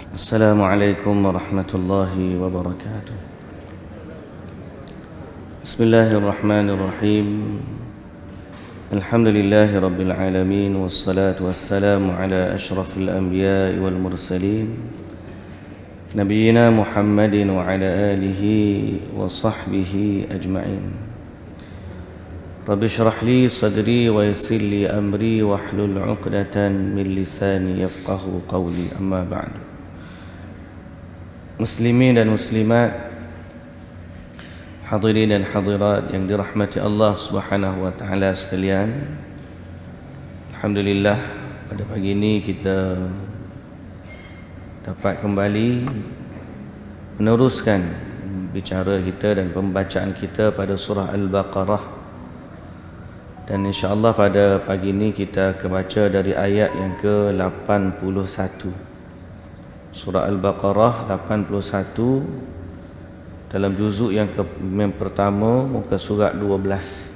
السلام عليكم ورحمة الله وبركاته. بسم الله الرحمن الرحيم. الحمد لله رب العالمين، والصلاة والسلام على أشرف الأنبياء والمرسلين نبينا محمد وعلى آله وصحبه أجمعين. رب اشرح لي صدري ويسر لي أمري واحلل عقدة من لساني يفقه قولي. أما بعد. Muslimin dan muslimat, hadirin dan hadirat yang dirahmati Allah Subhanahu wa taala sekalian. Alhamdulillah, pada pagi ini kita dapat kembali meneruskan bicara kita dan pembacaan kita pada surah Al-Baqarah. Dan insya-Allah pada pagi ini kita akan baca dari ayat yang ke-81. Surah Al-Baqarah 81 dalam juzuk yang pertama, muka surat 12.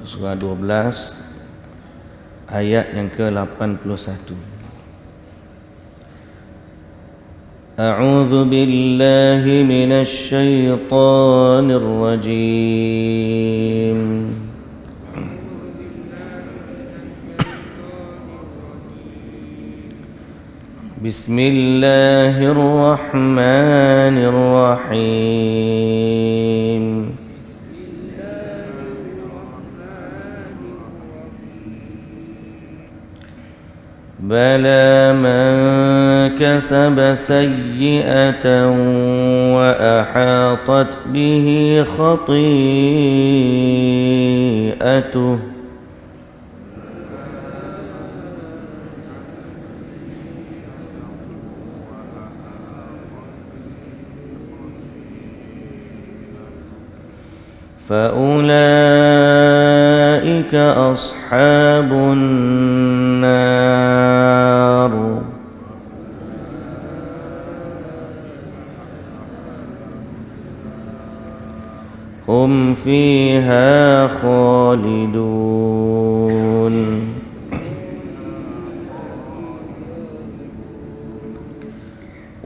Surah 12 ayat yang ke-81. A'udzu billahi minasy syaithanir rajim. بسم الله الرحمن الرحيم. بلى من كسب سيئة وأحاطت به خطيئته فأولئك أصحاب النار هم فيها خالدون.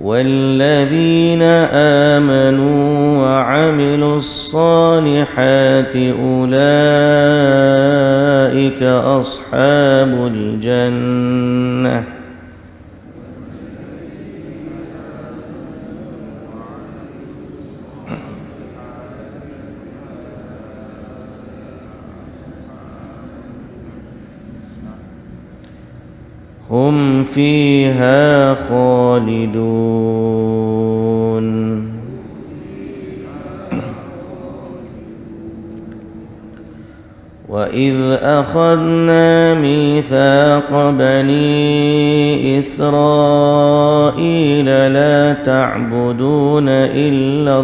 والذين آمنوا وعملوا الصالحات أولئك أصحاب الجنة هم فيها خالدون. وإذ أخذنا ميثاق بني إسرائيل لا تعبدون إلا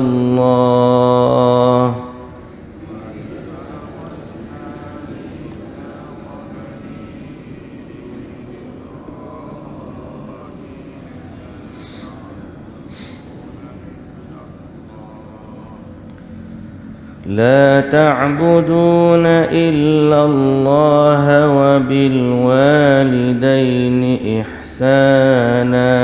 الله وبالوالدين إحسانا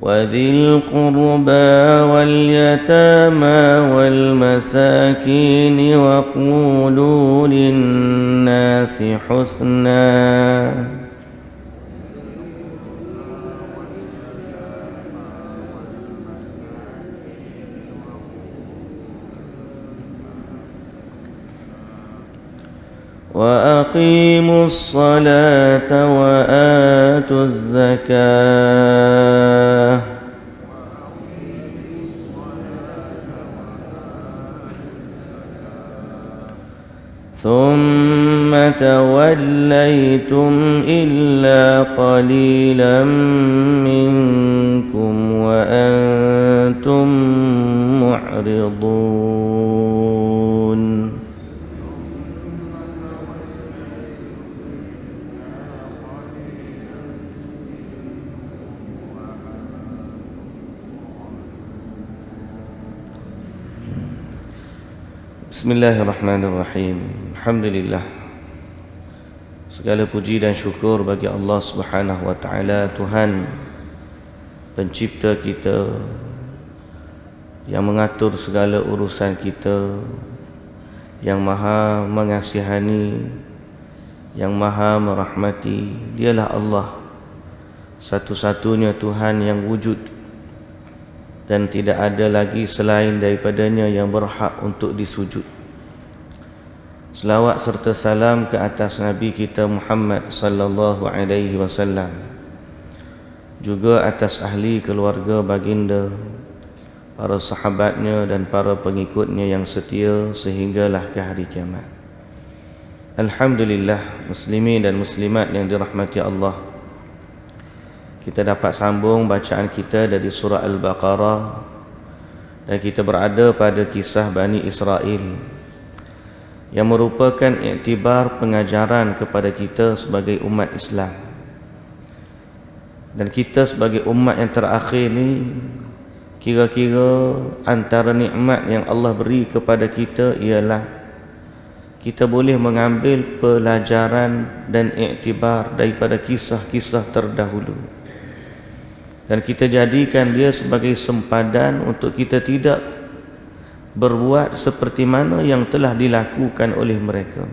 وذي القربى واليتامى والمساكين وقولوا للناس حسنا وأقيموا الصلاة وآتوا الزكاة ثم توليتم إلا قليلا منكم وأنتم معرضون. Bismillahirrahmanirrahim. Alhamdulillah. Segala puji dan syukur bagi Allah Subhanahu wa taala, Tuhan pencipta kita, yang mengatur segala urusan kita, yang maha mengasihani, yang maha merahmati. Dialah Allah, satu-satunya Tuhan yang wujud, dan tidak ada lagi selain daripadanya yang berhak untuk disujud. Selawat serta salam ke atas Nabi kita Muhammad sallallahu alaihi wasallam, juga atas ahli keluarga baginda, para sahabatnya dan para pengikutnya yang setia sehinggalah ke hari kiamat. Alhamdulillah, muslimin dan muslimat yang dirahmati Allah, kita dapat sambung bacaan kita dari surah Al-Baqarah, dan kita berada pada kisah Bani Israel yang merupakan iktibar pengajaran kepada kita sebagai umat Islam. Dan kita sebagai umat yang terakhir ni, kira-kira antara nikmat yang Allah beri kepada kita ialah kita boleh mengambil pelajaran dan iktibar daripada kisah-kisah terdahulu, dan kita jadikan dia sebagai sempadan untuk kita tidak berbuat seperti mana yang telah dilakukan oleh mereka.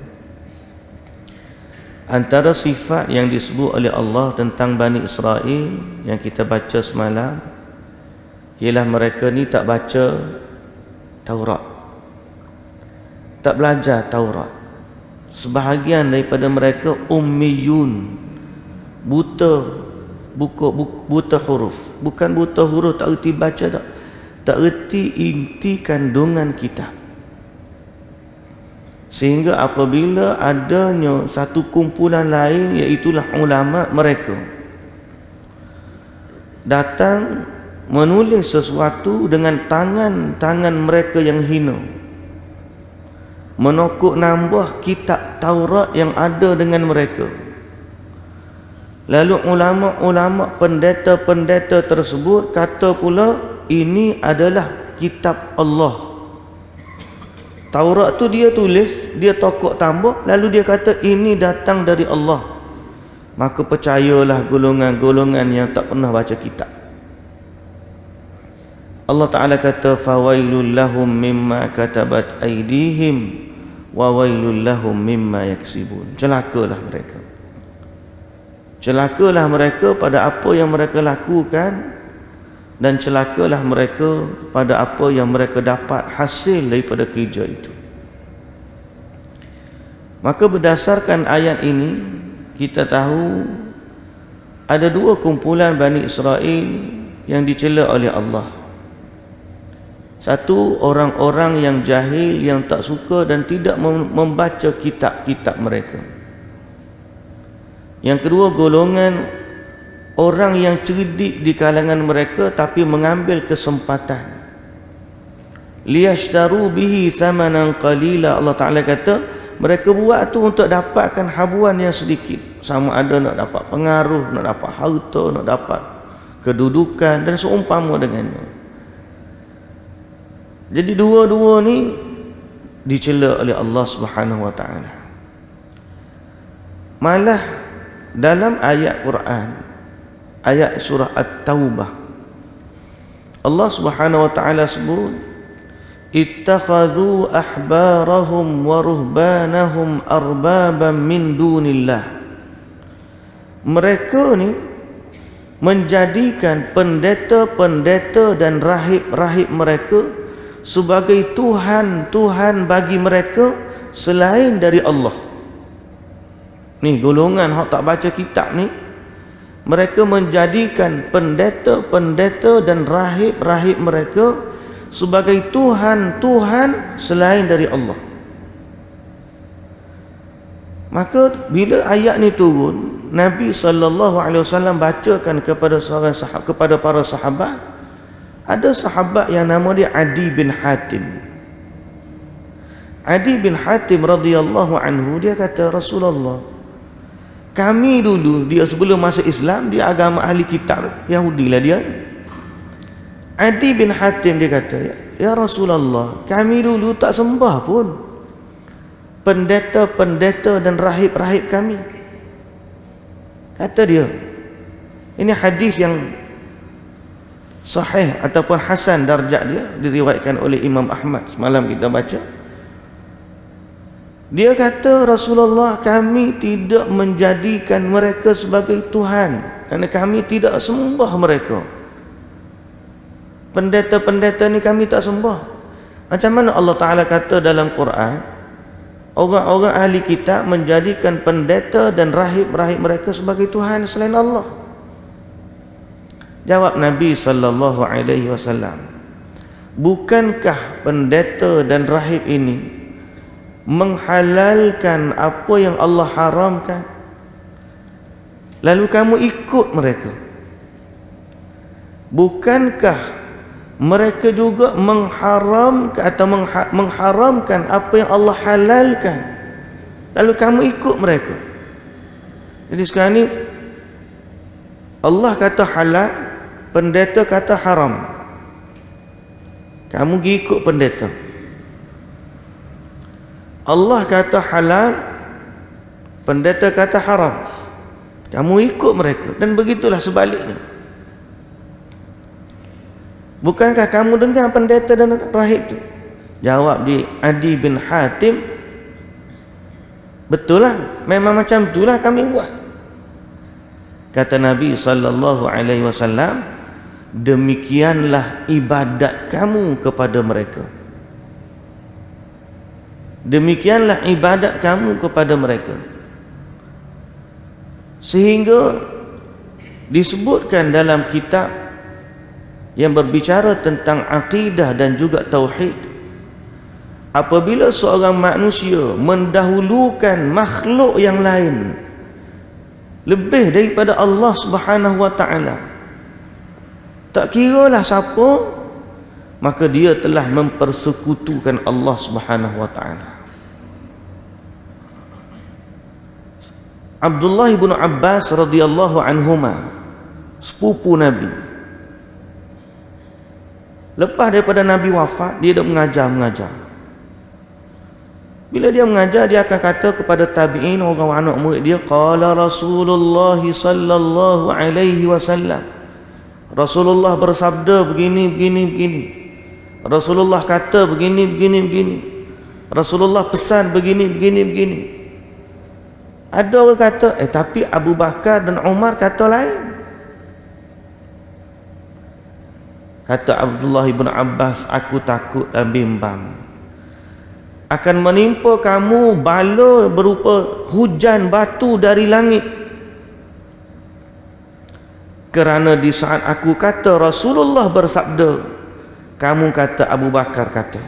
Antara sifat yang disebut oleh Allah tentang Bani Israel yang kita baca semalam ialah mereka ni tak baca Taurat, tak belajar Taurat. Sebahagian daripada mereka ummiyun, buta huruf. Bukan buta huruf tak erti baca, tak erti inti kandungan kitab. Sehingga apabila adanya satu kumpulan lain, iaitulah ulama mereka, datang menulis sesuatu dengan tangan mereka yang hina, menokok nambah kitab Taurat yang ada dengan mereka. Lalu ulama-ulama, pendeta-pendeta tersebut kata pula ini adalah kitab Allah. Taurat tu dia tulis, dia tokok tambah, lalu dia kata ini datang dari Allah. Maka percayalah golongan-golongan yang tak pernah baca kitab. Allah Ta'ala kata fawailul lahum mimma katabat aydihim wa wailul lahum mimma yaksibun. Celakalah mereka. Celakalah mereka pada apa yang mereka lakukan, dan celakalah mereka pada apa yang mereka dapat hasil daripada kerja itu. Maka berdasarkan ayat ini, kita tahu ada dua kumpulan Bani Israel yang dicela oleh Allah. Satu, orang-orang yang jahil, yang tak suka dan tidak membaca kitab-kitab mereka. Yang kedua, golongan orang yang cerdik di kalangan mereka tapi mengambil kesempatan. Liyashtaru bihi thamanan qalila. Allah Ta'ala kata mereka buat tu untuk dapatkan habuan yang sedikit. Sama ada nak dapat pengaruh, nak dapat harta, nak dapat kedudukan dan seumpama dengannya. Jadi dua-dua ni dicela oleh Allah Subhanahu wa taala. Malah dalam ayat Quran, ayat surah At-Taubah, Allah Subhanahu wa taala sebut ittakhadhu ahbarahum wa ruhbanahum arbaban min dunillah. Mereka ni menjadikan pendeta-pendeta dan rahib-rahib mereka sebagai Tuhan-Tuhan bagi mereka selain dari Allah. Ni golongan hak tak baca kitab ni, mereka menjadikan pendeta-pendeta dan rahib-rahib mereka sebagai Tuhan-Tuhan selain dari Allah. Maka bila ayat ni turun, Nabi SAW bacakan kepada para sahabat. Ada sahabat yang nama dia Adi bin Hatim. Adi bin Hatim radhiyallahu anhu, dia kata, Rasulullah, kami dulu, dia sebelum masuk Islam, dia agama ahli kitab, Yahudi lah dia. Adi bin Hatim dia kata, "Ya Rasulullah, kami dulu tak sembah pun pendeta-pendeta dan rahib-rahib kami." Kata dia, ini hadis yang sahih ataupun hasan darjat dia, diriwayatkan oleh Imam Ahmad, semalam kita baca. Dia kata, "Rasulullah, kami tidak menjadikan mereka sebagai Tuhan, kerana kami tidak sembah mereka. Pendeta-pendeta ni kami tak sembah." Macam mana Allah Ta'ala kata dalam Quran, orang-orang ahli kitab menjadikan pendeta dan rahib-rahib mereka sebagai Tuhan selain Allah? Jawab Nabi sallallahu alaihi wasallam, "Bukankah pendeta dan rahib ini menghalalkan apa yang Allah haramkan, lalu kamu ikut mereka? Bukankah mereka juga mengharamkan atau mengharamkan apa yang Allah halalkan, lalu kamu ikut mereka?" Jadi sekarang ni Allah kata halal, pendeta kata haram, kamu pergi ikut pendeta. Allah kata halal, pendeta kata haram, kamu ikut mereka. Dan begitulah sebaliknya. Bukankah kamu dengar pendeta dan rahib itu? Jawab di Adi bin Hatim, "Betul lah, memang macam itulah kami buat." Kata Nabi sallallahu alaihi wasallam, "Demikianlah ibadat kamu kepada mereka. Demikianlah ibadat kamu kepada mereka." Sehingga disebutkan dalam kitab yang berbicara tentang akidah dan juga tauhid, apabila seorang manusia mendahulukan makhluk yang lain lebih daripada Allah Subhanahu wa taala, tak kiralah siapa, maka dia telah mempersekutukan Allah Subhanahu wa taala. Abdullah bin Abbas radhiyallahu anhuma, sepupu Nabi, lepas daripada Nabi wafat, dia dah mengajar. Bila dia mengajar, dia akan kata kepada tabi'in, orang anak murid dia, "Qala Rasulullah sallallahu alaihi wasallam." Rasulullah bersabda begini. Rasulullah kata begini. Rasulullah pesan begini. Ada orang kata, tapi Abu Bakar dan Umar kata lain. Kata Abdullah bin Abbas, "Aku takut dan bimbang akan menimpa kamu bala berupa hujan batu dari langit, kerana di saat aku kata Rasulullah bersabda, kamu kata Abu Bakar kata."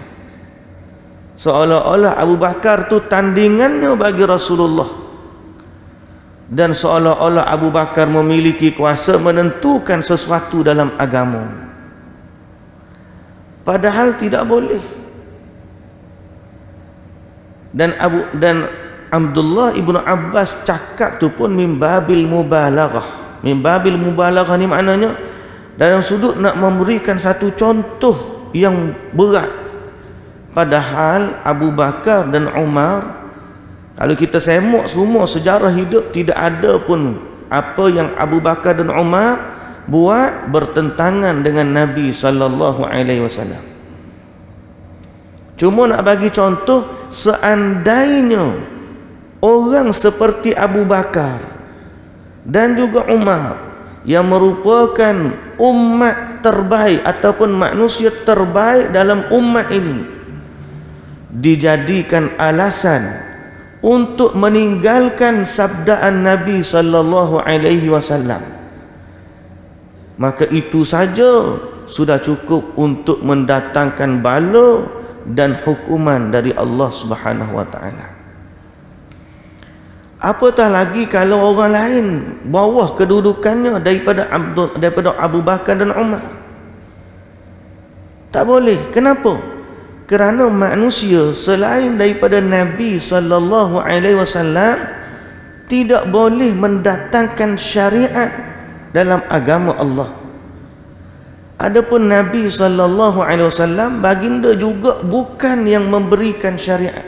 Seolah-olah Abu Bakar tu tandingannya bagi Rasulullah, dan seolah-olah Abu Bakar memiliki kuasa menentukan sesuatu dalam agama, padahal tidak boleh. Dan Abdullah ibnu Abbas cakap tu pun mimbabil mubalaghah. Mimbabil mubalaghah ni maknanya dalam sudut nak memberikan satu contoh yang berat. Padahal Abu Bakar dan Umar, kalau kita semak semua sejarah hidup, tidak ada pun apa yang Abu Bakar dan Umar buat bertentangan dengan Nabi sallallahu alaihi wasallam. Cuma nak bagi contoh, seandainya orang seperti Abu Bakar dan juga Umar yang merupakan umat terbaik ataupun manusia terbaik dalam umat ini dijadikan alasan untuk meninggalkan sabdaan Nabi sallallahu alaihi wasallam, maka itu saja sudah cukup untuk mendatangkan bala dan hukuman dari Allah Subhanahu wa taala. Apatah lagi kalau orang lain bawah kedudukannya daripada Abu Bakar dan Umar. Tak boleh. Kenapa? Kerana manusia selain daripada Nabi sallallahu alaihi wasallam tidak boleh mendatangkan syariat dalam agama Allah. Adapun Nabi sallallahu alaihi wasallam, baginda juga bukan yang memberikan syariat.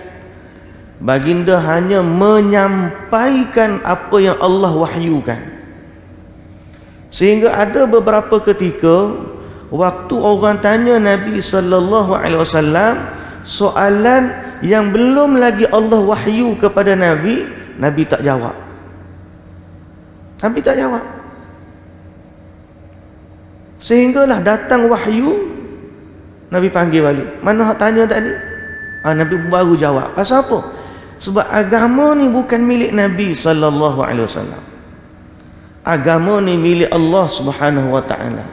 Baginda hanya menyampaikan apa yang Allah wahyukan. Sehingga ada beberapa ketika waktu orang tanya Nabi sallallahu alaihi wasallam soalan yang belum lagi Allah wahyu kepada Nabi, Nabi tak jawab. Nabi tak jawab. Sehinggalah datang wahyu, Nabi panggil balik. Mana hak tanya tadi? Nabi baru jawab. Pasal apa? Sebab agama ni bukan milik Nabi sallallahu alaihi wasallam. Agama ni milik Allah Subhanahu wa taala.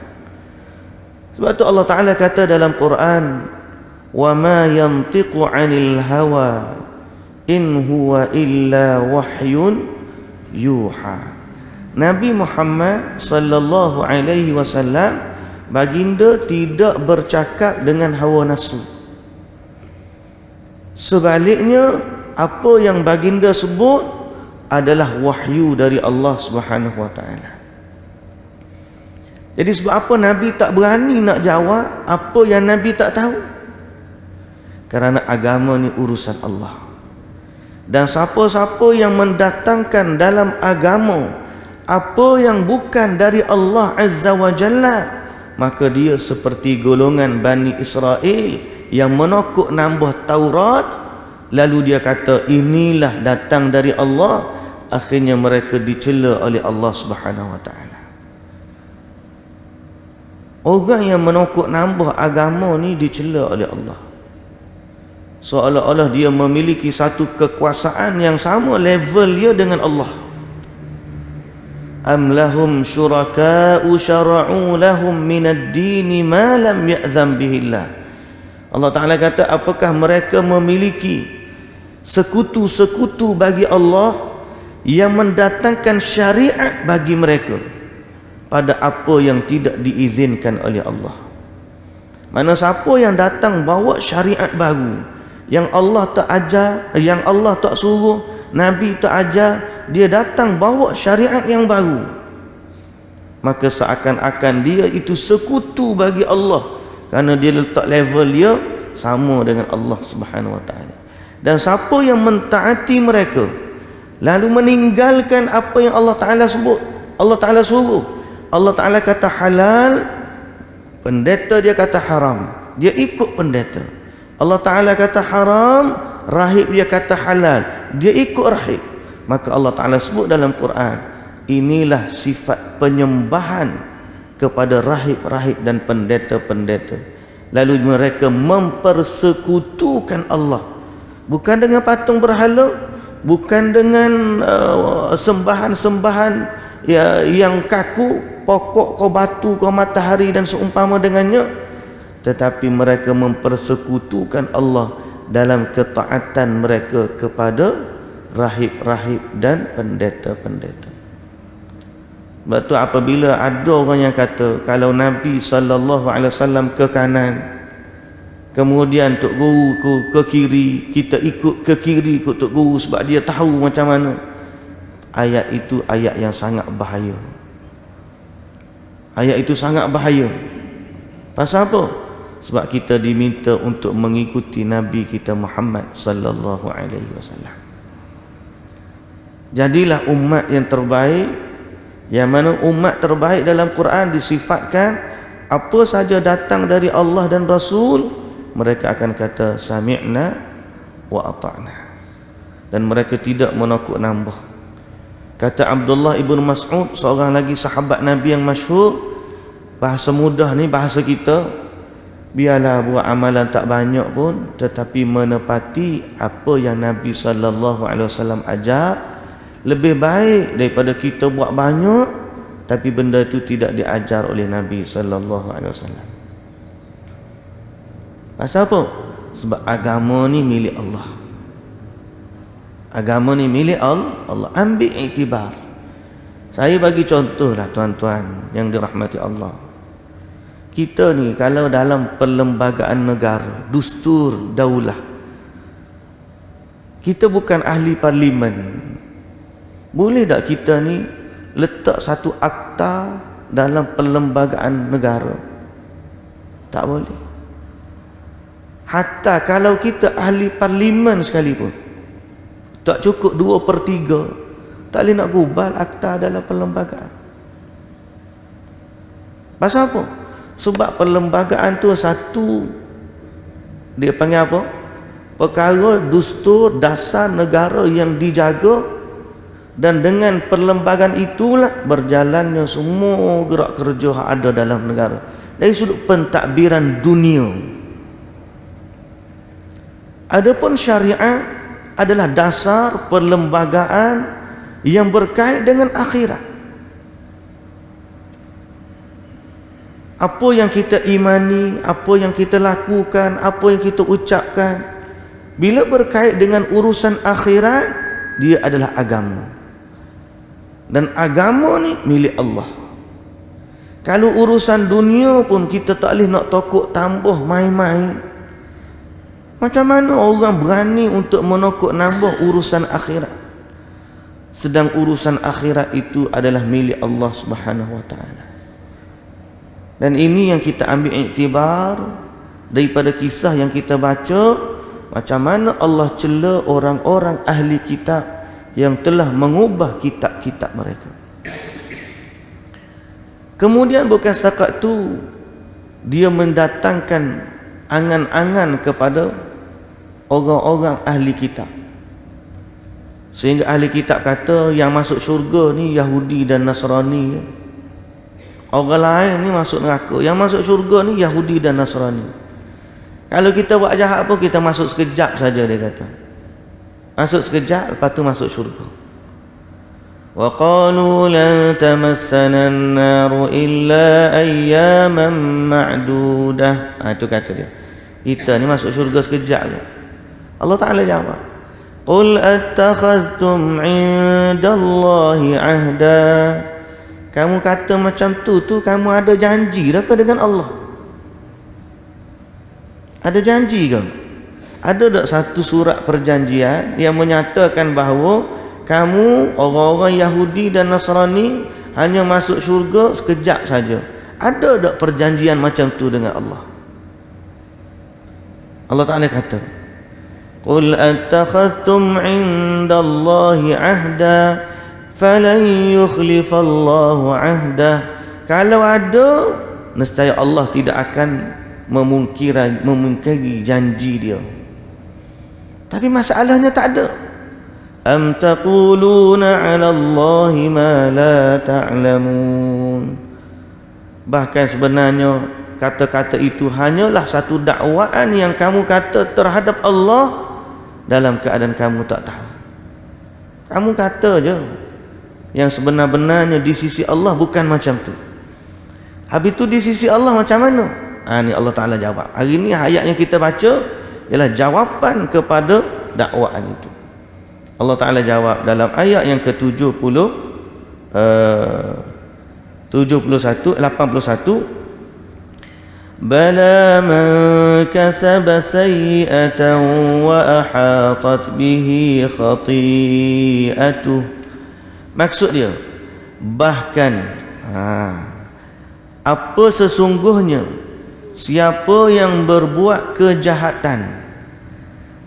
Sebab tu Allah Taala kata dalam Quran, "Wa ma yantiqu 'anil hawa in huwa illa wahyun yuha." Nabi Muhammad sallallahu alaihi wasallam, baginda tidak bercakap dengan hawa nafsu. Sebaliknya, apa yang baginda sebut adalah wahyu dari Allah Subhanahu wa taala. Jadi sebab apa Nabi tak berani nak jawab apa yang Nabi tak tahu? Kerana agama ni urusan Allah. Dan siapa-siapa yang mendatangkan dalam agama apa yang bukan dari Allah Azza wa Jalla, maka dia seperti golongan Bani Israel yang menokok nambah Taurat, lalu dia kata inilah datang dari Allah, akhirnya mereka dicela oleh Allah Subhanahu wa taala. Orang yang menokok nambah agama ni dicela oleh Allah, seolah-olah dia memiliki satu kekuasaan yang sama level dia dengan Allah. Am lahum syuraka'u syara'u lahum minad dini ma lam ya'zam bihillah. Allah Ta'ala kata, apakah mereka memiliki sekutu-sekutu bagi Allah yang mendatangkan syariat bagi mereka pada apa yang tidak diizinkan oleh Allah. Mana siapa yang datang bawa syariat baru yang Allah tak ajar, yang Allah tak suruh, Nabi tak ajar, dia datang bawa syariat yang baru, maka seakan-akan dia itu sekutu bagi Allah, kerana dia letak level dia sama dengan Allah Subhanahu wa taala. Dan siapa yang mentaati mereka lalu meninggalkan apa yang Allah Taala sebut, Allah Taala suruh, Allah Taala kata halal, pendeta dia kata haram, dia ikut pendeta. Allah Taala kata haram, rahib dia kata halal, dia ikut rahib. Maka Allah Ta'ala sebut dalam Quran, inilah sifat penyembahan kepada rahib-rahib dan pendeta-pendeta. Lalu mereka mempersekutukan Allah, bukan dengan patung berhala, bukan dengan sembahan-sembahan yang kaku, pokok kau batu kau matahari dan seumpama dengannya, tetapi mereka mempersekutukan Allah dalam ketaatan mereka kepada rahib-rahib dan pendeta-pendeta. Sebab tu apabila ada orang yang kata kalau Nabi sallallahu alaihi wasallam ke kanan, kemudian tok guru ke kiri, kita ikut ke kiri ikut tok guru sebab dia tahu macam mana, ayat itu ayat yang sangat bahaya. Ayat itu sangat bahaya. Pasal apa? Sebab kita diminta untuk mengikuti Nabi kita Muhammad sallallahu alaihi wasallam. Jadilah umat yang terbaik, yang mana umat terbaik dalam Quran disifatkan apa saja datang dari Allah dan Rasul, mereka akan kata sami'na wa ata'na, dan mereka tidak menokok nambah. Kata Abdullah ibn Mas'ud, seorang lagi sahabat Nabi yang masyhur, bahasa mudah ni bahasa kita, biarlah buat amalan tak banyak pun, tetapi menepati apa yang Nabi sallallahu alaihi wasallam ajar lebih baik daripada kita buat banyak tapi benda itu tidak diajar oleh Nabi sallallahu alaihi wasallam. Pasal apa? Sebab agama ni milik Allah. Agama ni milik Allah. Ambil iktibar. Saya bagi contohlah tuan-tuan yang dirahmati Allah. Kita ni kalau dalam perlembagaan negara, dustur daulah, kita bukan ahli parlimen, boleh tak kita ni letak satu akta dalam perlembagaan negara Tak boleh. Hatta kalau kita ahli parlimen sekalipun, tak cukup 2/3, tak boleh nak gubal akta dalam perlembagaan. Pasal apa? Sebab perlembagaan tu satu, dia panggil apa? Perkara dustur dasar negara yang dijaga, dan dengan perlembagaan itulah berjalannya semua gerak kerja yang ada dalam negara dari sudut pentadbiran dunia. Adapun syariat adalah dasar perlembagaan yang berkait dengan akhirat. Apa yang kita imani, apa yang kita lakukan, apa yang kita ucapkan, bila berkait dengan urusan akhirat, dia adalah agama. Dan agama ni milik Allah. Kalau urusan dunia pun kita tak boleh nak tokok tambah main-main. Macam mana orang berani untuk menokok nambah urusan akhirat, sedang urusan akhirat itu adalah milik Allah Subhanahu wa taala. Dan ini yang kita ambil iktibar daripada kisah yang kita baca, macam mana Allah cela orang-orang ahli kitab yang telah mengubah kitab-kitab mereka. Kemudian bukan setakat tu, dia mendatangkan angan-angan kepada orang-orang ahli kitab, sehingga ahli kitab kata yang masuk syurga ni Yahudi dan Nasrani. Orang lain ni masuk neraka, yang masuk syurga ni Yahudi dan Nasrani. Kalau kita buat jahat pun kita masuk sekejap saja, dia kata. Masuk sekejap, lepas tu masuk syurga. Wa qalu lan tamassana an-naru illa ayyaman ma'dudah. Itu kata dia. Kita ni masuk syurga sekejap je. Allah Ta'ala jawab, qul attakhaztum 'indallahi 'ahda. Kamu kata macam tu kamu ada janji dah ke dengan Allah? Ada janji ke? Ada tak satu surat perjanjian yang menyatakan bahawa kamu orang-orang Yahudi dan Nasrani hanya masuk syurga sekejap saja? Ada tak perjanjian macam tu dengan Allah? Allah Ta'ala kata, qul attakhadtum 'indallahi 'ahda falan yukhlifallahu 'ahdah. Kalau ada, nescaya Allah tidak akan memungkiri janji dia. Tapi masalahnya tak ada. Am taquluna 'ala Allahi ma la ta'lamun. Bahkan sebenarnya kata-kata itu hanyalah satu dakwaan yang kamu kata terhadap Allah dalam keadaan kamu tak tahu. Kamu kata je, yang sebenar-benarnya di sisi Allah bukan macam tu. Habis tu di sisi Allah macam mana? Ni Allah Ta'ala jawab. Hari ni ayat yang kita baca ialah jawapan kepada dakwaan itu. Allah Ta'ala jawab dalam ayat yang ke-71, 81, Bala man kasaba sayyi'atan wa ahatat bihi khati'atuh. Maksud dia, bahkan apa sesungguhnya siapa yang berbuat kejahatan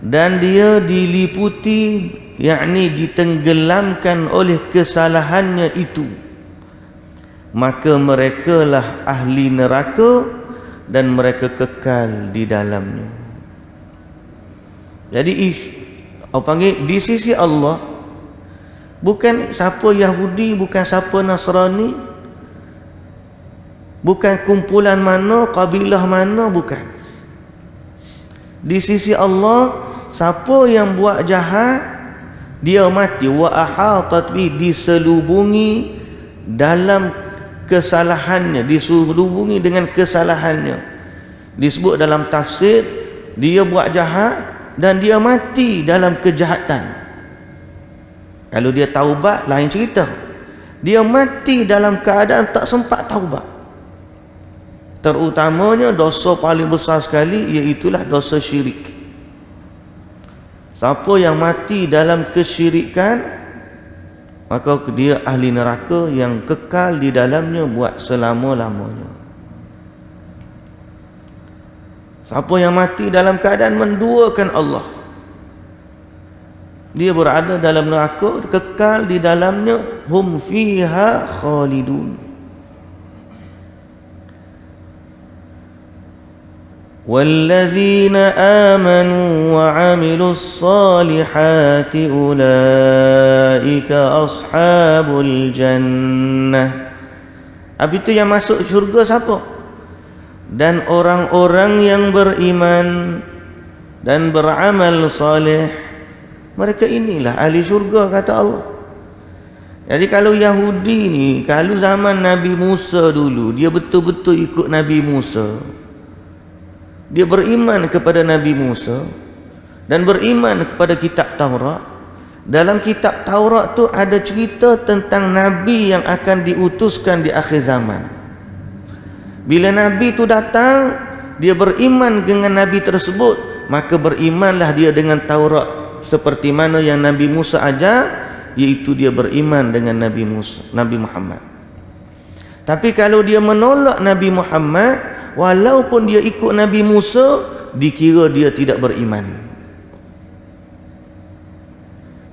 dan dia diliputi, yakni ditenggelamkan oleh kesalahannya itu, maka merekalah ahli neraka dan mereka kekal di dalamnya. Jadi apa panggil, di sisi Allah bukan siapa Yahudi, bukan siapa Nasrani, bukan kumpulan mana, kabilah mana, bukan. Di sisi Allah, siapa yang buat jahat, dia mati. Wa ahatat bi, diselubungi dalam kesalahannya, diselubungi dengan kesalahannya. Disebut dalam tafsir, dia buat jahat dan dia mati dalam kejahatan. Kalau dia taubat, lain cerita. Dia mati dalam keadaan tak sempat taubat. Terutamanya dosa paling besar sekali, iaitulah dosa syirik. Siapa yang mati dalam kesyirikan, maka dia ahli neraka yang kekal di dalamnya buat selama-lamanya. Siapa yang mati dalam keadaan menduakan Allah, dia berada dalam neraka, kekal di dalamnya, hum fiha khalidun. Wallazina amanu wa 'amilus salihati ulaika ashabul jannah. Habis itu yang masuk syurga siapa? Dan orang-orang yang beriman dan beramal saleh, mereka inilah ahli syurga, kata Allah. Jadi kalau Yahudi ni, kalau zaman Nabi Musa dulu, dia betul-betul ikut Nabi Musa, dia beriman kepada Nabi Musa dan beriman kepada kitab Taurat. Dalam kitab Taurat tu ada cerita tentang Nabi yang akan diutuskan di akhir zaman. Bila Nabi itu datang, dia beriman dengan Nabi tersebut, maka berimanlah dia dengan Taurat seperti mana yang Nabi Musa ajar, iaitu dia beriman dengan Nabi Muhammad. Tapi kalau dia menolak Nabi Muhammad, walaupun dia ikut Nabi Musa, dikira dia tidak beriman.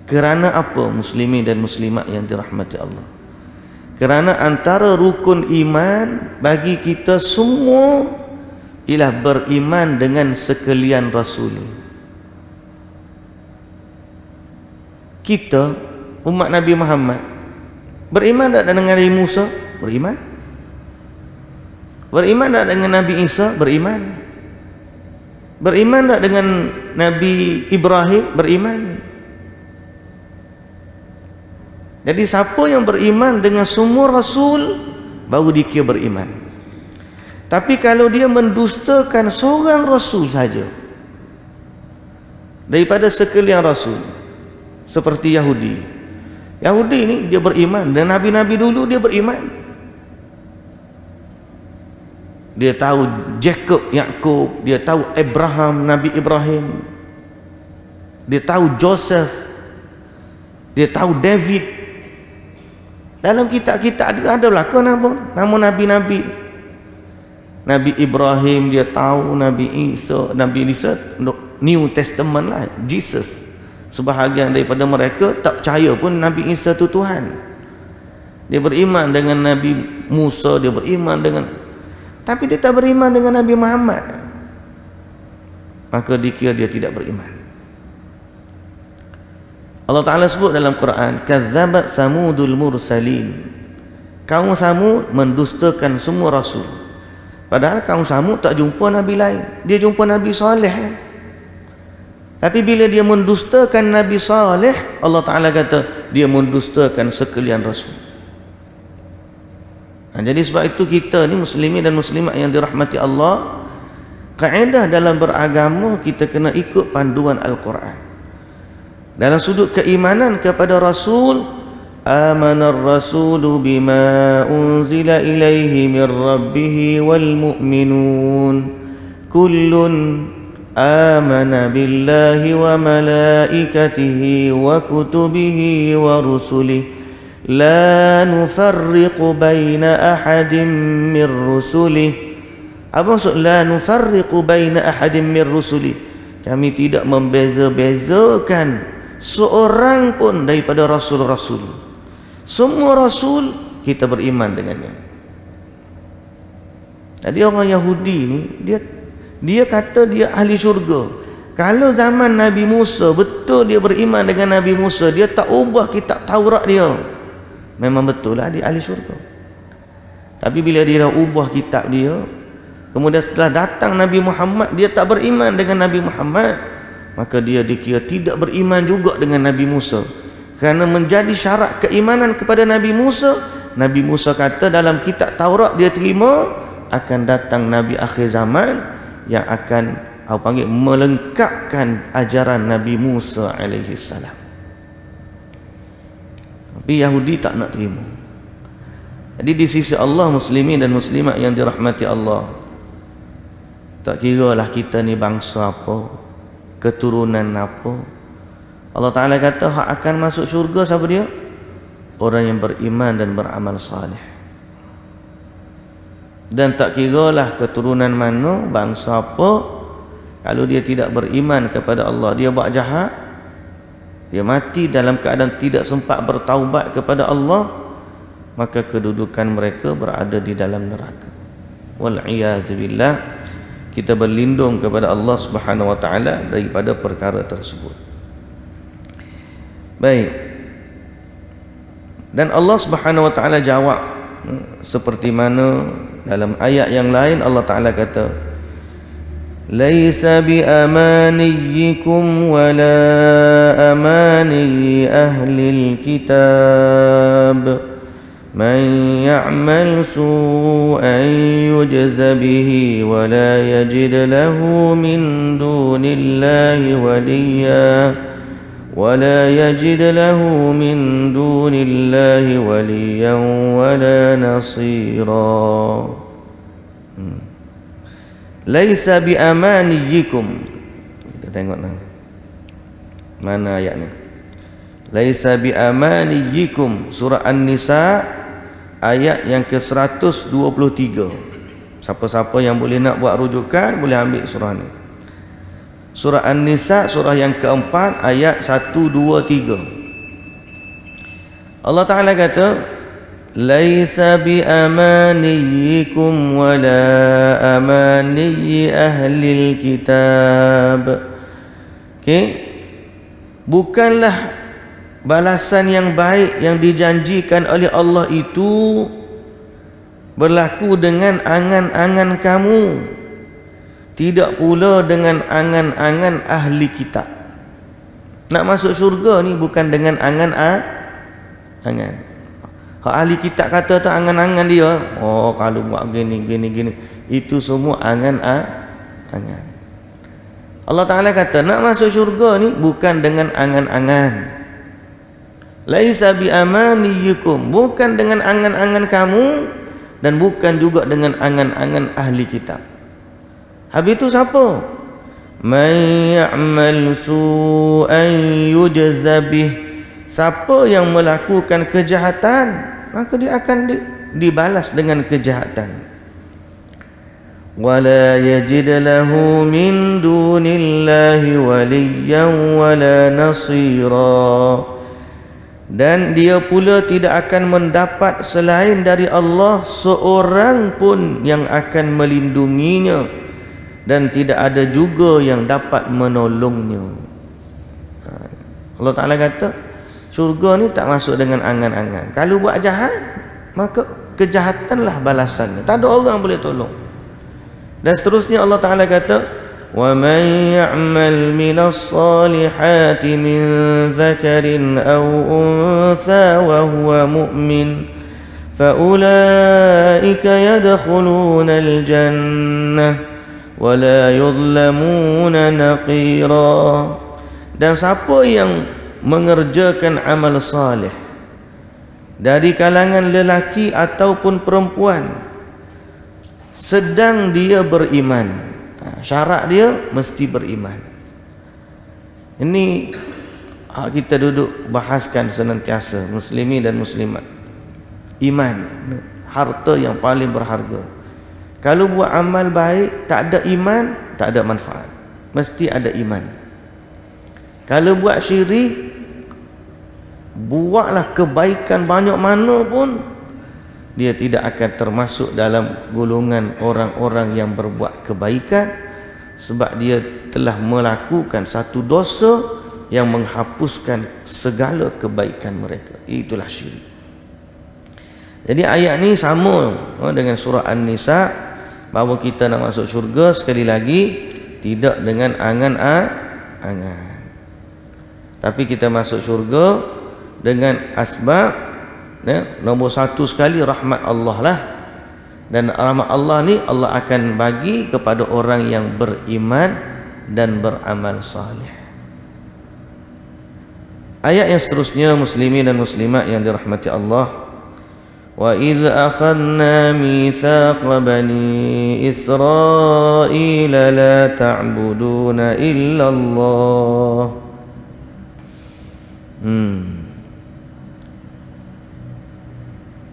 Kerana apa, muslimin dan muslimat yang dirahmati Allah? Kerana antara rukun iman bagi kita semua ialah beriman dengan sekalian Rasul. Kita, umat Nabi Muhammad, beriman tak dengan Nabi Musa? Beriman. Beriman tak dengan Nabi Isa? Beriman. Beriman tak dengan Nabi Ibrahim? Beriman. Jadi siapa yang beriman dengan semua Rasul, baru dikira beriman. Tapi kalau dia mendustakan seorang Rasul saja daripada sekalian Rasul, seperti Yahudi. Yahudi ni dia beriman, dan Nabi-Nabi dulu dia beriman. Dia tahu Jacob, Yakub, dia tahu Abraham, Nabi Ibrahim, dia tahu Joseph, dia tahu David. Dalam kitab-kitab ada belakang nama Nabi-Nabi. Nabi Ibrahim dia tahu, Nabi Isa New Testament lah, Jesus. Sebahagian daripada mereka tak percaya pun Nabi Isa itu Tuhan. Dia beriman dengan Nabi Musa, dia beriman dengan, tapi dia tak beriman dengan Nabi Muhammad, maka dikira dia tidak beriman. Allah Ta'ala sebut dalam Quran, kazzabat samudul mursalin. Kaum Samud mendustakan semua Rasul. Padahal kaum Samud tak jumpa Nabi lain, dia jumpa Nabi Saleh. Tapi bila dia mendustakan Nabi Saleh, Allah Ta'ala kata dia mendustakan sekalian Rasul. Jadi sebab itu kita ni muslimin dan muslimat yang dirahmati Allah, kaedah dalam beragama kita kena ikut panduan Al-Quran. Dalam sudut keimanan kepada Rasul, amanar rasulu bima unzila ilaihi min rabbih wal mu'minun kullun amana billahi wa malaikatihi wa kutubihi wa rusulihi la nufarriqu baina ahadin min rusulihi. Apa maksud la nufarriqu baina ahadin min rusulihi? Kami tidak membeza-bezakan seorang pun daripada Rasul-Rasul. Semua Rasul kita beriman dengannya. Jadi orang Yahudi ni dia kata dia ahli syurga. Kalau zaman Nabi Musa betul dia beriman dengan Nabi Musa, dia tak ubah kitab Taurat dia, memang betul lah dia ahli syurga. Tapi bila dia dah ubah kitab dia, kemudian setelah datang Nabi Muhammad, dia tak beriman dengan Nabi Muhammad, maka dia dikira tidak beriman juga dengan Nabi Musa. Kerana menjadi syarat keimanan kepada Nabi Musa, Nabi Musa kata dalam kitab Taurat dia terima akan datang Nabi akhir zaman yang akan melengkapkan ajaran Nabi Musa alaihi salam. Tapi Yahudi tak nak terima. Jadi di sisi Allah, muslimin dan muslimat yang dirahmati Allah, tak kira lah kita ni bangsa apa, keturunan apa, Allah Ta'ala kata hak akan masuk syurga siapa dia? Orang yang beriman dan beramal salih. Dan tak kira lah keturunan mana, bangsa apa, Kalau dia tidak beriman kepada Allah, dia buat jahat, dia mati dalam keadaan tidak sempat bertaubat kepada Allah, maka kedudukan mereka berada di dalam neraka. Wal'iyadzubillah. Kita berlindung kepada Allah Subhanahu wa taala daripada perkara tersebut. Baik. Dan Allah Subhanahu wa taala jawab seperti mana dalam ayat yang lain Allah Taala kata, "Laisa bi amaniyikum wala amani ahli kitab." من يعمل سوءا يجز به ولا يجد له من دون الله وليا ولا يجد له من دون الله وليا ولا نصيرا. ليس بأمانيكم. Kita tengok mana ayat ni. Laisa bi amaniyikum, surah An-Nisa ayat yang ke-123. Siapa-siapa yang boleh nak buat rujukan boleh ambil surah ni. Surah An-Nisa surah yang keempat ayat 1, 2, 3. Allah Taala kata, laisa bi amaniyikum wala amani ahli kitab. Okey, bukanlah balasan yang baik yang dijanjikan oleh Allah itu berlaku dengan angan-angan kamu, tidak pula dengan angan-angan ahli kitab. Nak masuk syurga ni bukan dengan angan. Ahli kitab kata tu angan-angan dia, oh kalau buat gini, itu semua angan-angan. Allah Ta'ala kata nak masuk syurga ni bukan dengan angan-angan. Laisa bi amaniyikum, bukan dengan angan-angan kamu dan bukan juga dengan angan-angan ahli kitab. Habis itu siapa? Man ya'mal su'an yujza bih. Siapa yang melakukan kejahatan, maka dia akan dibalas dengan kejahatan. Wala yajid lahu min dunillahi waliyyan wala nasira. Dan dia pula tidak akan mendapat selain dari Allah seorang pun yang akan melindunginya, dan tidak ada juga yang dapat menolongnya. Allah Ta'ala kata syurga ni tak masuk dengan angan-angan. Kalau buat jahat, maka kejahatanlah balasannya, tak ada orang boleh tolong. Dan seterusnya Allah Ta'ala kata, وَمَنْ يَعْمَلْ مِنَ الصَّالِحَاتِ مِنْ ذَكَرٍ أَوْ أُنْثَى وَهُوَ مُؤْمِنٌ فَأُولَئِكَ يَدْخُلُونَ الْجَنَّةَ وَلَا يُظْلَمُونَ نَقِيرًا. Dan siapa yang mengerjakan amal salih dari kalangan lelaki ataupun perempuan sedang dia beriman, syarat dia mesti beriman. Ini kita duduk bahaskan senantiasa, muslimin dan muslimat. Iman, harta yang paling berharga. Kalau buat amal baik tak ada iman, tak ada manfaat. Mesti ada iman. Kalau buat syirik, buatlah kebaikan banyak mana pun, dia tidak akan termasuk dalam golongan orang-orang yang berbuat kebaikan, sebab dia telah melakukan satu dosa yang menghapuskan segala kebaikan mereka. Itulah syirik. Jadi ayat ni sama dengan surah An-Nisa, bahawa kita nak masuk syurga sekali lagi tidak dengan angan-angan, tapi kita masuk syurga dengan asbab. Nombor satu sekali rahmat Allah lah. Dan rahmat Allah ni Allah akan bagi kepada orang yang beriman dan beramal salih. Ayat yang seterusnya, muslimin dan muslimat yang dirahmati Allah. Wa idh akhadna mithaqa bani Israila la ta'buduna illa Allah.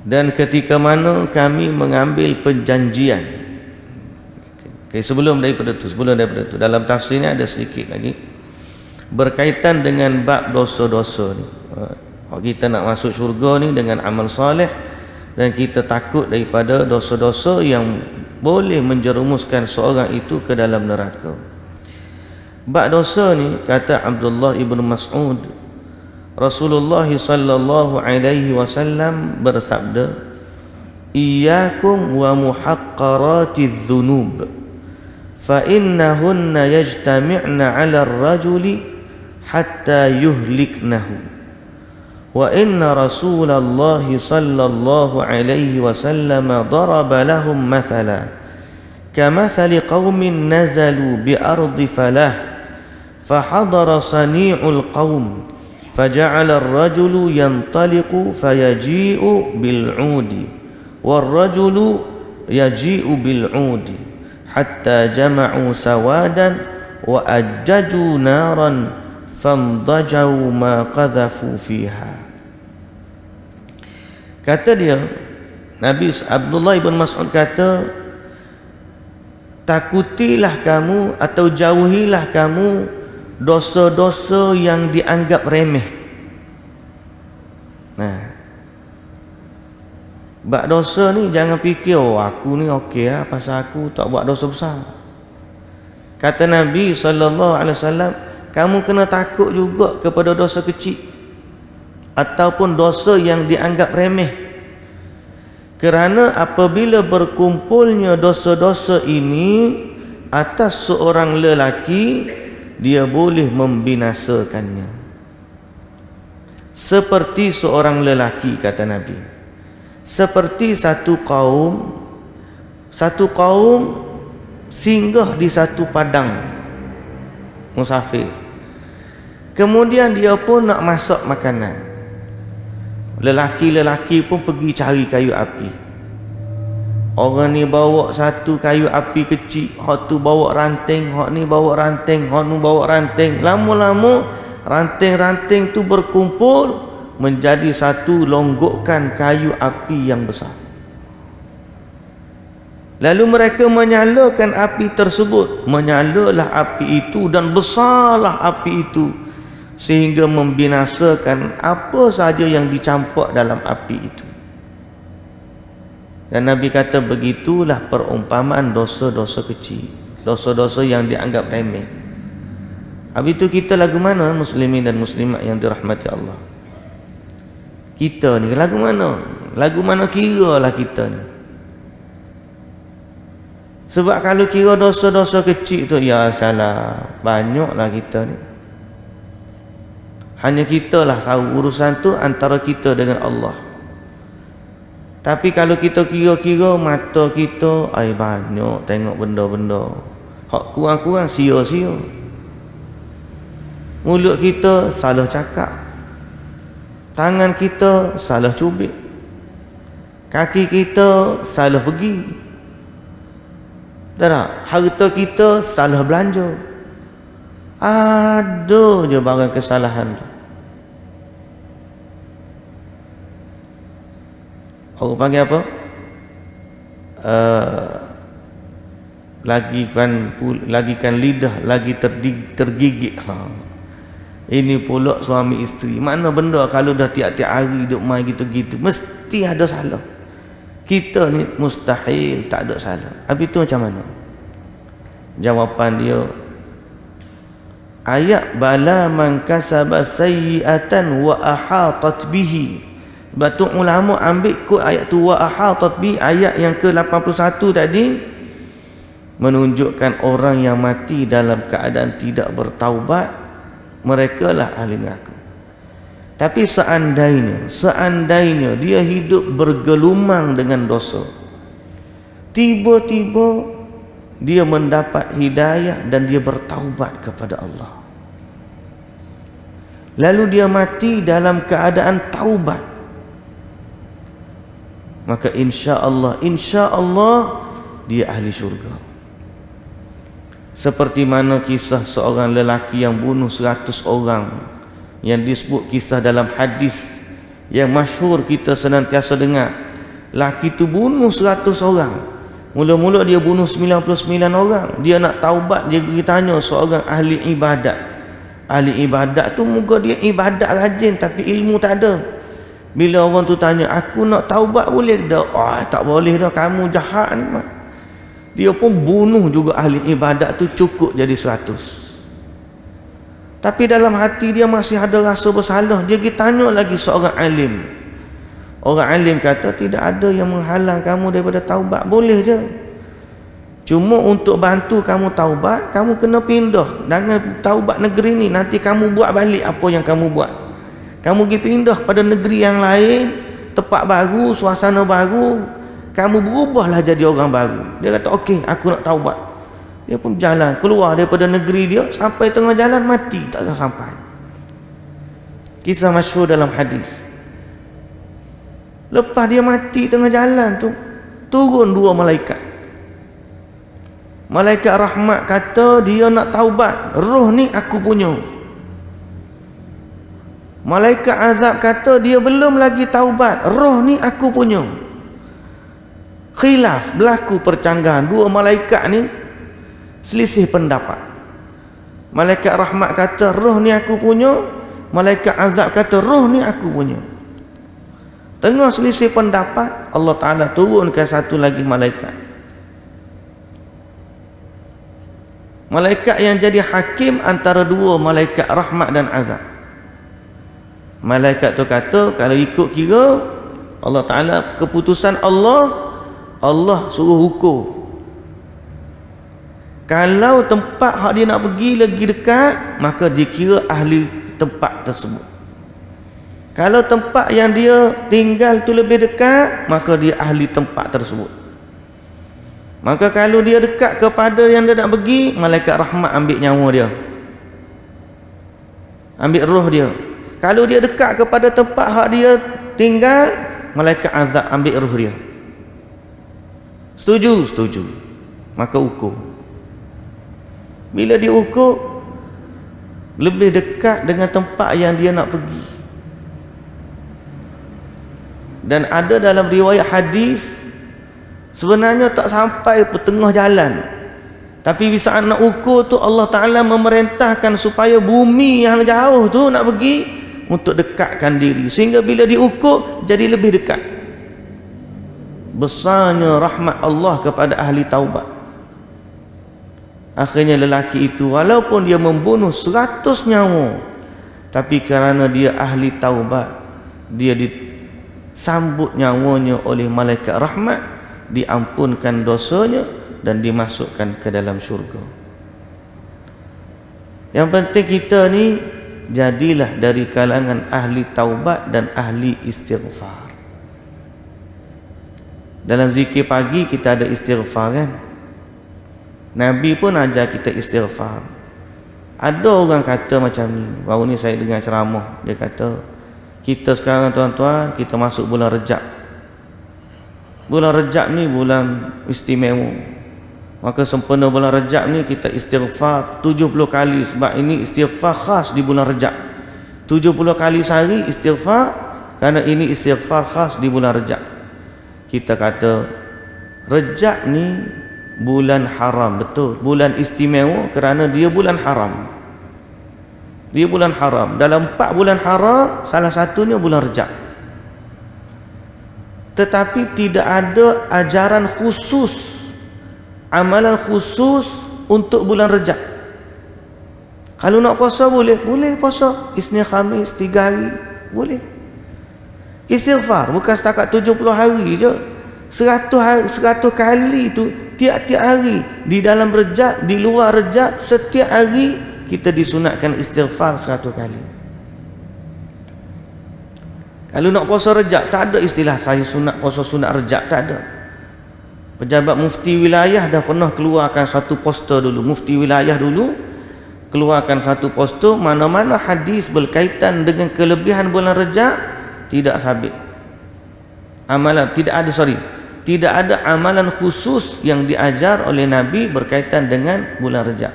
Dan ketika mana kami mengambil perjanjian, Okay, sebelum daripada tu dalam tafsir ni ada sedikit lagi berkaitan dengan bab dosa-dosa ni. Kalau kita nak masuk syurga ni dengan amal soleh dan kita takut daripada dosa-dosa yang boleh menjerumuskan seorang itu ke dalam neraka. Bab dosa ni, kata Abdullah ibn Mas'ud, Rasulullah sallallahu alaihi wasallam bersabda, "Iyyakum wa muhaqqaratiz dzunub, fa innahunna yajtami'na 'ala ar-rajuli hatta yuhliknahu." Wa inna Rasulullah sallallahu alaihi wasallam daraba lahum mathala kamathali qaumin nazalu bi ardi falah fahadara sani'ul qaum faja'ala ar-rajulu yantaliqu fayaji'u bil 'udi war-rajulu yaji'u bil 'udi hatta jama'u sawadan wa ajjaju naran fandajau ma qadhafu fiha. Kata dia, Nabi Abdullah ibn Mas'ud kata, takutilah kamu atau jauhilah kamu dosa-dosa yang dianggap remeh. Bab dosa ni jangan fikir, oh aku ni okey lah pasal aku tak buat dosa besar. Kata Nabi SAW, kamu kena takut juga kepada dosa kecil ataupun dosa yang dianggap remeh. Kerana apabila berkumpulnya dosa-dosa ini atas seorang lelaki, dia boleh membinasakannya. Seperti seorang lelaki, kata Nabi, seperti satu kaum singgah di satu padang musafir. Kemudian dia pun nak masak makanan. Lelaki-lelaki pun pergi cari kayu api. Orang ni bawa satu kayu api kecil, hak tu bawa ranting, hak ni bawa ranting, hak ni bawa ranting. Lama-lama ranting-ranting tu berkumpul menjadi satu longgokan kayu api yang besar. Lalu mereka menyalakan api tersebut. Menyalalah api itu dan besarlah api itu sehingga membinasakan apa sahaja yang dicampak dalam api itu. Dan Nabi kata begitulah perumpamaan dosa-dosa kecil, dosa-dosa yang dianggap remeh. Habis itu kita lagu mana, muslimin dan muslimat yang dirahmati Allah? Kita ni lagu mana? Lagu mana kira lah kita ni? Sebab kalau kira dosa-dosa kecil tu, ya salah, banyaklah kita ni. Hanya kita lah tahu urusan tu antara kita dengan Allah. Tapi kalau kita kira-kira, mata kita banyak tengok benda-benda, hak kurang-kurang sia-sia. Mulut kita salah cakap, tangan kita salah cubit, kaki kita salah pergi, tak? Harta kita salah belanja. Ada je barang kesalahan tu. Orang panggil apa? Lagikan lidah lagi tergigit. Ini pula suami isteri. Mana benda kalau dah tiap-tiap hari duk main gitu-gitu, mesti ada salah. Kita ni mustahil tak ada salah. Habis tu macam mana? Jawapan dia, ayat bala man kasaba sayyi'atan wa ahatat bihi. Batu ulama ambil kod ayat tu, wa ahatat bi, ayat yang ke-81 tadi menunjukkan orang yang mati dalam keadaan tidak bertaubat, mereka lah ahli neraka. Tapi seandainya dia hidup bergelumang dengan dosa, tiba-tiba dia mendapat hidayah dan dia bertaubat kepada Allah, lalu dia mati dalam keadaan taubat, maka insya Allah dia ahli syurga. Seperti mana kisah seorang lelaki yang bunuh 100 orang, yang disebut kisah dalam hadis yang masyhur kita senantiasa dengar. Laki tu bunuh 100 orang, Mula-mula dia bunuh 99 orang. Dia nak taubat, dia pergi tanya seorang ahli ibadat. Ahli ibadat tu muka dia ibadat rajin tapi ilmu tak ada. Bila orang tu tanya, aku nak taubat boleh dah? Tak boleh dah, kamu jahat ni. Dia pun bunuh juga ahli ibadat tu, cukup jadi 100. Tapi dalam hati dia masih ada rasa bersalah. Dia pergi tanya lagi seorang alim. Orang alim kata, tidak ada yang menghalang kamu daripada taubat, boleh je. Cuma untuk bantu kamu taubat, kamu kena pindah. Jangan taubat negeri ni, nanti kamu buat balik apa yang kamu buat. Kamu pergi pindah pada negeri yang lain, tempat baru, suasana baru, kamu berubahlah jadi orang baru. Dia kata, okey, aku nak taubat. Dia pun jalan keluar daripada negeri dia, sampai tengah jalan mati, tak sampai. Kisah masyhur dalam hadis. Lepas dia mati tengah jalan tu, turun 2 malaikat. Malaikat rahmat kata dia nak taubat, roh ni aku punya. Malaikat azab kata dia belum lagi taubat, roh ni aku punya. Khilaf, berlaku percanggahan. 2 malaikat ni selisih pendapat. Malaikat rahmat kata roh ni aku punya, malaikat azab kata roh ni aku punya. Tengah selisih pendapat, Allah Ta'ala turunkan satu lagi malaikat. Malaikat yang jadi hakim antara 2 malaikat rahmat dan azab. Malaikat tu kata, kalau ikut kira Allah Ta'ala, keputusan Allah suruh hukum. Kalau tempat hak dia nak pergi lagi dekat, maka dikira ahli tempat tersebut. Kalau tempat yang dia tinggal tu lebih dekat, maka dia ahli tempat tersebut. Maka kalau dia dekat kepada yang dia nak pergi, malaikat rahmat ambil nyawa dia, ambil roh dia. Kalau dia dekat kepada tempat hak dia tinggal, malaikat azab ambil roh dia. Setuju? Setuju. Maka ukur. Bila dia ukur, lebih dekat dengan tempat yang dia nak pergi. Dan ada dalam riwayat hadis, sebenarnya tak sampai tengah jalan, tapi bisa nak ukur tu Allah Ta'ala memerintahkan supaya bumi yang jauh tu nak pergi untuk dekatkan diri, sehingga bila diukur jadi lebih dekat. Besarnya rahmat Allah kepada ahli taubat. Akhirnya lelaki itu walaupun dia membunuh 100 nyawa, tapi kerana dia ahli taubat, dia disambut nyawanya oleh malaikat rahmat, diampunkan dosanya dan dimasukkan ke dalam syurga. Yang penting kita ni jadilah dari kalangan ahli taubat dan ahli istighfar. Dalam zikir pagi kita ada istighfar kan? Nabi pun ajar kita istighfar. Ada orang kata macam ni, baru ni saya dengar ceramah, dia kata kita sekarang tuan-tuan, kita masuk bulan Rejab. Bulan Rejab ni bulan istimewa. Maka sempena bulan Rejab ni kita istighfar 70 kali, sebab ini istighfar khas di bulan Rejab. 70 kali sehari istighfar, kerana ini istighfar khas di bulan Rejab. Kita kata Rejab ni bulan haram, betul, bulan istimewa kerana dia bulan haram. Dia bulan haram. Dalam 4 bulan haram, salah satunya bulan Rejab. Tetapi tidak ada ajaran khusus, amalan khusus untuk bulan Rejab. Kalau nak puasa boleh, boleh puasa Isnin Khamis 3 hari, boleh. Istighfar bukan setakat 70 hari je, 100 hari, 100 kali tu tiap-tiap hari. Di dalam Rejab, di luar Rejab, setiap hari kita disunatkan istighfar 100 kali. Kalau nak puasa Rejab, tak ada istilah saya sunat puasa sunat Rejab, tak ada. Pejabat mufti wilayah dah pernah keluarkan satu poster dulu. Mufti wilayah dulu keluarkan satu poster, mana-mana hadis berkaitan dengan kelebihan bulan Rejab tidak sabit. Amalan tidak ada amalan khusus yang diajar oleh Nabi berkaitan dengan bulan Rejab.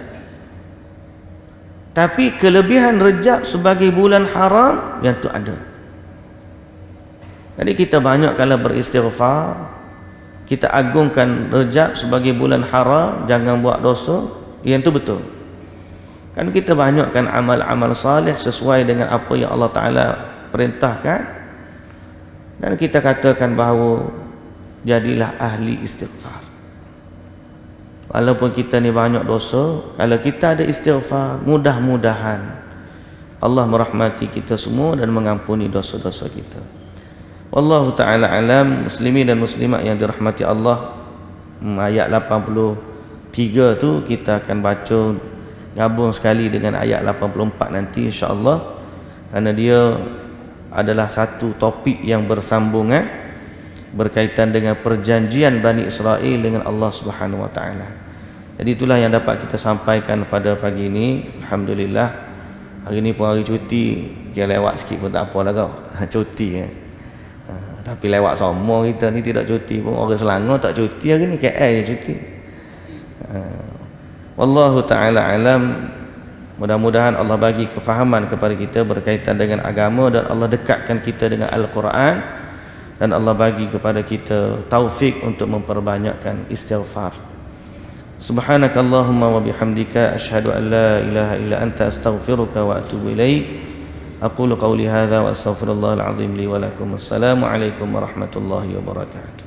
Tapi kelebihan Rejab sebagai bulan haram yang tu ada. Jadi kita banyak kalau beristighfar, kita agungkan Rejab sebagai bulan haram, jangan buat dosa, yang tu betul. Kan kita banyakkan amal-amal salih sesuai dengan apa yang Allah Ta'ala perintahkan, dan kita katakan bahawa jadilah ahli istighfar. Walaupun kita ni banyak dosa, kalau kita ada istighfar, mudah-mudahan Allah merahmati kita semua dan mengampuni dosa-dosa kita. Wallahu ta'ala alam. Muslimin dan muslimat yang dirahmati Allah, ayat 83 tu kita akan baca gabung sekali dengan ayat 84 nanti insya-Allah, kerana dia adalah satu topik yang bersambungan berkaitan dengan perjanjian Bani Israel dengan Allah Subhanahu wa taala. Jadi itulah yang dapat kita sampaikan pada pagi ini. Alhamdulillah, hari ini pun hari cuti, kira lewat sikit pun tak apa lah kau. Cuti kan. Tapi lewat semua kita ni tidak cuti pun. Orang Selangor tak cuti hari ni, KL je cuti. Wallahu ta'ala alam. Mudah-mudahan Allah bagi kefahaman kepada kita berkaitan dengan agama, dan Allah dekatkan kita dengan Al-Quran, dan Allah bagi kepada kita taufik untuk memperbanyakkan istighfar. Subhanakallahumma wa bihamdika asyhadu an la ilaha illa anta astaghfiruka wa atubu ilaik. Aqulu qawli hadza wa astaghfirullahal azim li wa lakum. Assalamu alaikum warahmatullahi wabarakatuh.